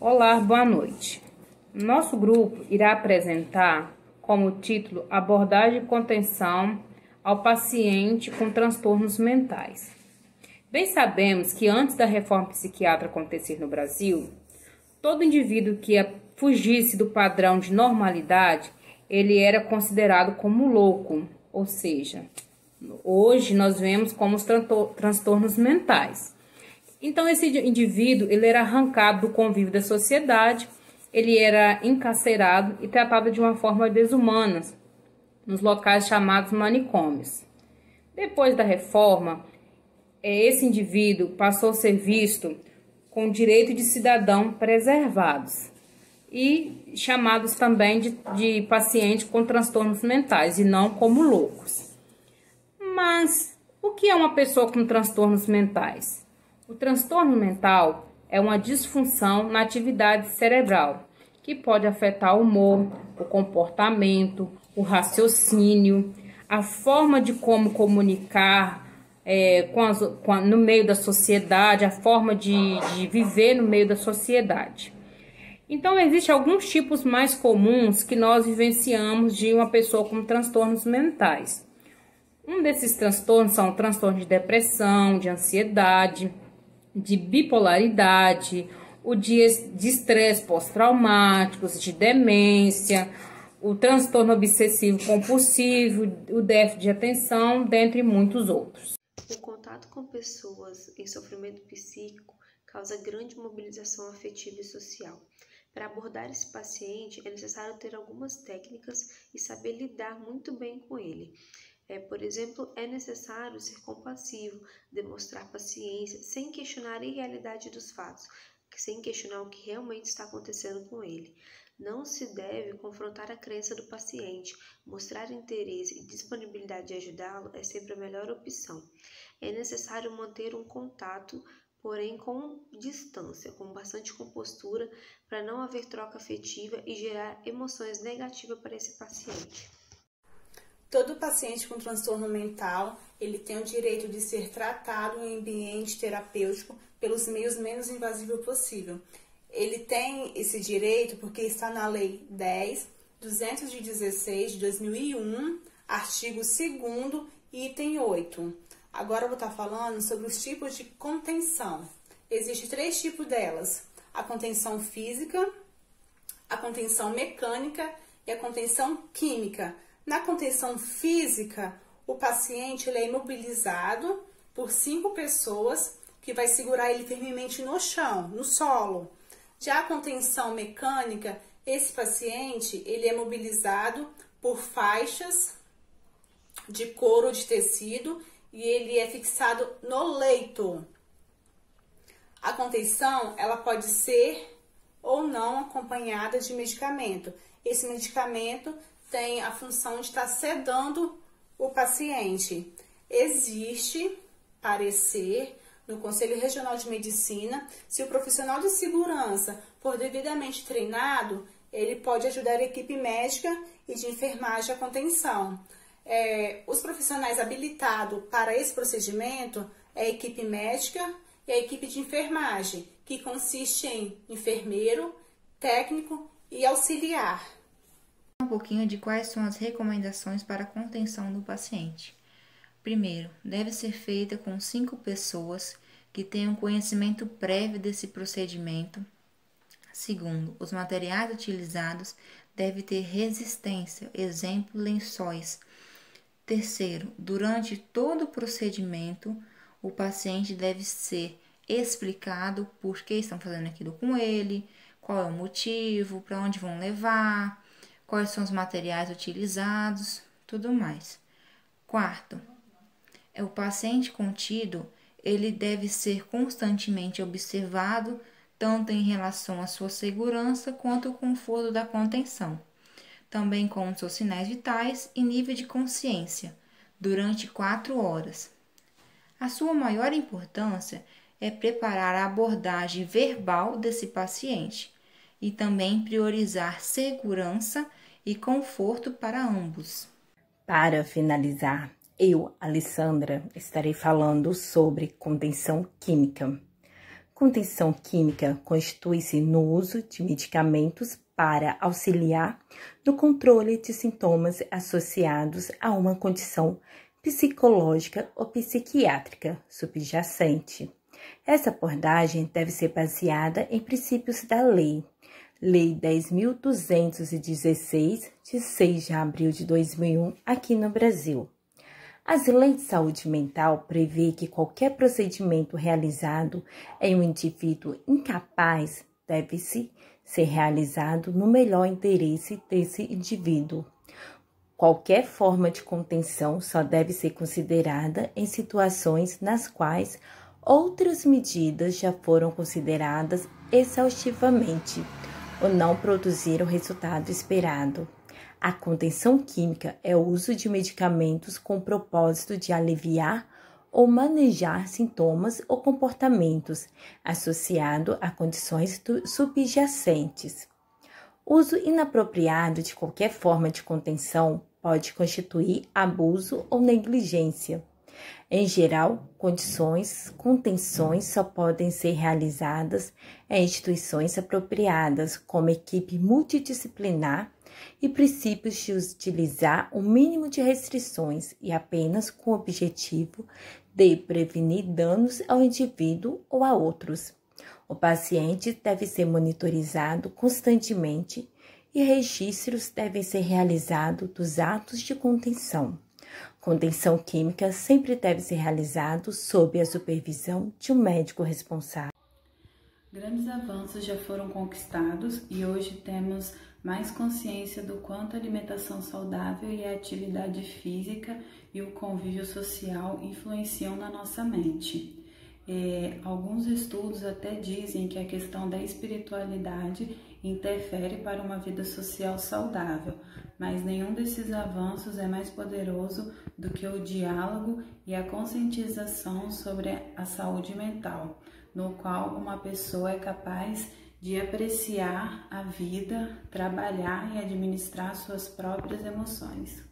Olá, boa noite. Nosso grupo irá apresentar como título Abordagem e Contenção ao paciente com transtornos mentais. Bem sabemos que antes da reforma psiquiátrica acontecer no Brasil, todo indivíduo que fugisse do padrão de normalidade, ele era considerado como louco, ou seja, hoje nós vemos como os transtornos mentais. Então, esse indivíduo, ele era arrancado do convívio da sociedade, ele era encarcerado e tratado de uma forma desumana, nos locais chamados manicômios. Depois da reforma, esse indivíduo passou a ser visto com direito de cidadão preservados e chamados também de pacientes com transtornos mentais e não como loucos. Mas o que é uma pessoa com transtornos mentais? O transtorno mental é uma disfunção na atividade cerebral, que pode afetar o humor, o comportamento, o raciocínio, a forma de como comunicar no meio da sociedade, a forma de viver no meio da sociedade. Então, existem alguns tipos mais comuns que nós vivenciamos de uma pessoa com transtornos mentais. Um desses transtornos são transtornos de depressão, de ansiedade, de bipolaridade, o de estresse pós-traumático, de demência, o transtorno obsessivo compulsivo, o déficit de atenção, dentre muitos outros. O contato com pessoas em sofrimento psíquico causa grande mobilização afetiva e social. Para abordar esse paciente, é necessário ter algumas técnicas e saber lidar muito bem com ele. Por exemplo, é necessário ser compassivo, demonstrar paciência, sem questionar a irrealidade dos fatos, sem questionar o que realmente está acontecendo com ele. Não se deve confrontar a crença do paciente, mostrar interesse e disponibilidade de ajudá-lo é sempre a melhor opção. É necessário manter um contato, porém com distância, com bastante compostura, para não haver troca afetiva e gerar emoções negativas para esse paciente. Todo paciente com transtorno mental, ele tem o direito de ser tratado em ambiente terapêutico pelos meios menos invasivos possível. Ele tem esse direito porque está na Lei 10.216 de 2001, artigo 2º, item 8. Agora eu vou estar falando sobre os tipos de contenção. Existem 3 tipos delas: a contenção física, a contenção mecânica e a contenção química. Na contenção física, o paciente ele é imobilizado por 5 pessoas que vai segurar ele firmemente no chão, no solo. Já a contenção mecânica, esse paciente ele é mobilizado por faixas de couro de tecido e ele é fixado no leito. A contenção ela pode ser ou não acompanhada de medicamento. Esse medicamento tem a função de estar sedando o paciente. Existe parecer no Conselho Regional de Medicina, se o profissional de segurança for devidamente treinado, ele pode ajudar a equipe médica e de enfermagem à contenção. Os profissionais habilitados para esse procedimento é a equipe médica e a equipe de enfermagem, que consiste em enfermeiro, técnico e auxiliar. Um pouquinho de quais são as recomendações para a contenção do paciente. Primeiro, deve ser feita com 5 pessoas que tenham conhecimento prévio desse procedimento. Segundo, os materiais utilizados devem ter resistência, exemplo, lençóis. Terceiro, durante todo o procedimento, o paciente deve ser explicado por que estão fazendo aquilo com ele, qual é o motivo, para onde vão levar, quais são os materiais utilizados, tudo mais. Quarto, o paciente contido, ele deve ser constantemente observado, tanto em relação à sua segurança quanto ao conforto da contenção, também com seus sinais vitais e nível de consciência, durante 4 horas. A sua maior importância é preparar a abordagem verbal desse paciente e também priorizar segurança e conforto para ambos. Para finalizar, eu, Alessandra, estarei falando sobre contenção química. Contenção química constitui-se no uso de medicamentos para auxiliar no controle de sintomas associados a uma condição psicológica ou psiquiátrica subjacente. Essa abordagem deve ser baseada em princípios da Lei 10.216, de 6 de abril de 2001, aqui no Brasil. As leis de saúde mental prevê que qualquer procedimento realizado em um indivíduo incapaz deve ser realizado no melhor interesse desse indivíduo. Qualquer forma de contenção só deve ser considerada em situações nas quais outras medidas já foram consideradas exaustivamente ou não produziram o resultado esperado. A contenção química é o uso de medicamentos com o propósito de aliviar ou manejar sintomas ou comportamentos associados a condições subjacentes. Uso inapropriado de qualquer forma de contenção pode constituir abuso ou negligência. Em geral, contenções só podem ser realizadas em instituições apropriadas, como equipe multidisciplinar, e princípios de utilizar o mínimo de restrições e apenas com o objetivo de prevenir danos ao indivíduo ou a outros. O paciente deve ser monitorizado constantemente e registros devem ser realizados dos atos de contenção. Contenção química sempre deve ser realizado sob a supervisão de um médico responsável. Grandes avanços já foram conquistados e hoje temos mais consciência do quanto a alimentação saudável e a atividade física e o convívio social influenciam na nossa mente. Alguns estudos até dizem que a questão da espiritualidade interfere para uma vida social saudável, mas nenhum desses avanços é mais poderoso do que o diálogo e a conscientização sobre a saúde mental, no qual uma pessoa é capaz de apreciar a vida, trabalhar e administrar suas próprias emoções.